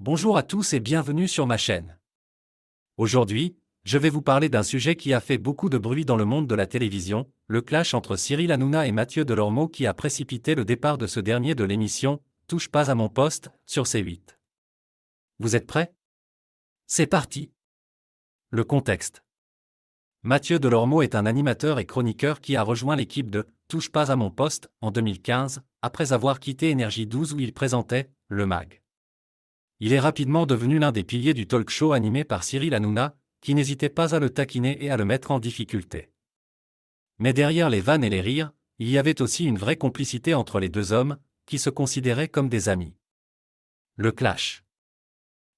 Bonjour à tous et bienvenue sur ma chaîne. Aujourd'hui, je vais vous parler d'un sujet qui a fait beaucoup de bruit dans le monde de la télévision, le clash entre Cyril Hanouna et Mathieu Delormeau qui a précipité le départ de ce dernier de l'émission « Touche pas à mon poste » sur C8. Vous êtes prêts? C'est parti! Le contexte. Mathieu Delormeau est un animateur et chroniqueur qui a rejoint l'équipe de « Touche pas à mon poste » en 2015, après avoir quitté Énergie 12 où il présentait « Le Mag ». Il est rapidement devenu l'un des piliers du talk show animé par Cyril Hanouna, qui n'hésitait pas à le taquiner et à le mettre en difficulté. Mais derrière les vannes et les rires, il y avait aussi une vraie complicité entre les deux hommes, qui se considéraient comme des amis. Le clash.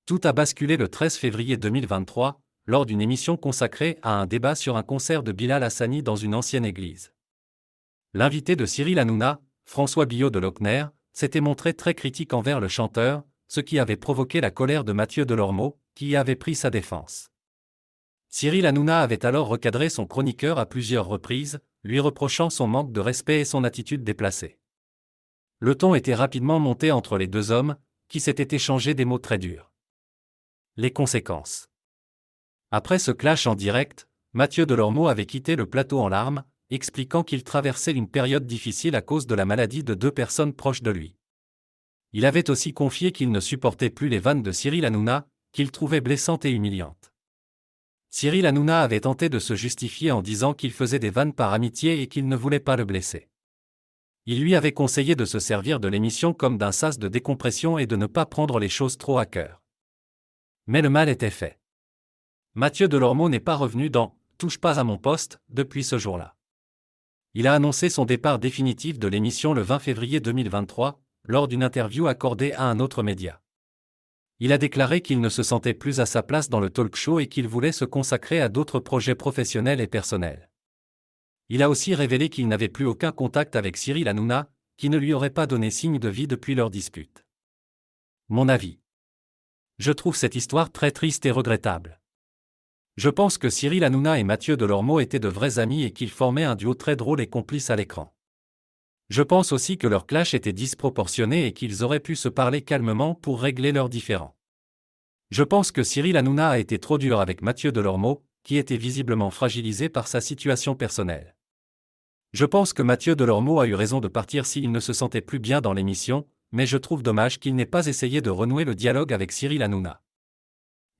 Tout a basculé le 13 février 2023, lors d'une émission consacrée à un débat sur un concert de Bilal Hassani dans une ancienne église. L'invité de Cyril Hanouna, François Billot de Lochner, s'était montré très critique envers le chanteur, ce qui avait provoqué la colère de Mathieu Delormeau, qui avait pris sa défense. Cyril Hanouna avait alors recadré son chroniqueur à plusieurs reprises, lui reprochant son manque de respect et son attitude déplacée. Le ton était rapidement monté entre les deux hommes, qui s'étaient échangés des mots très durs. Les conséquences. Après ce clash en direct, Mathieu Delormeau avait quitté le plateau en larmes, expliquant qu'il traversait une période difficile à cause de la maladie de deux personnes proches de lui. Il avait aussi confié qu'il ne supportait plus les vannes de Cyril Hanouna, qu'il trouvait blessantes et humiliantes. Cyril Hanouna avait tenté de se justifier en disant qu'il faisait des vannes par amitié et qu'il ne voulait pas le blesser. Il lui avait conseillé de se servir de l'émission comme d'un sas de décompression et de ne pas prendre les choses trop à cœur. Mais le mal était fait. Mathieu Delormeau n'est pas revenu dans « Touche pas à mon poste » depuis ce jour-là. Il a annoncé son départ définitif de l'émission le 20 février 2023, lors d'une interview accordée à un autre média. Il a déclaré qu'il ne se sentait plus à sa place dans le talk show et qu'il voulait se consacrer à d'autres projets professionnels et personnels. Il a aussi révélé qu'il n'avait plus aucun contact avec Cyril Hanouna, qui ne lui aurait pas donné signe de vie depuis leur dispute. Mon avis. Je trouve cette histoire très triste et regrettable. Je pense que Cyril Hanouna et Mathieu Delormeau étaient de vrais amis et qu'ils formaient un duo très drôle et complice à l'écran. Je pense aussi que leur clash était disproportionné et qu'ils auraient pu se parler calmement pour régler leurs différends. Je pense que Cyril Hanouna a été trop dur avec Mathieu Delormeau, qui était visiblement fragilisé par sa situation personnelle. Je pense que Mathieu Delormeau a eu raison de partir s'il ne se sentait plus bien dans l'émission, mais je trouve dommage qu'il n'ait pas essayé de renouer le dialogue avec Cyril Hanouna.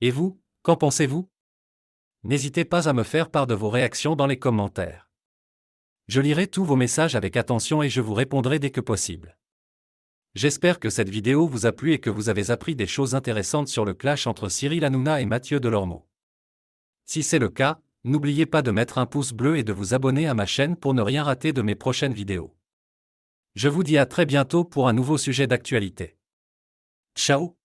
Et vous, qu'en pensez-vous? N'hésitez pas à me faire part de vos réactions dans les commentaires. Je lirai tous vos messages avec attention et je vous répondrai dès que possible. J'espère que cette vidéo vous a plu et que vous avez appris des choses intéressantes sur le clash entre Cyril Hanouna et Mathieu Delormeau. Si c'est le cas, n'oubliez pas de mettre un pouce bleu et de vous abonner à ma chaîne pour ne rien rater de mes prochaines vidéos. Je vous dis à très bientôt pour un nouveau sujet d'actualité. Ciao!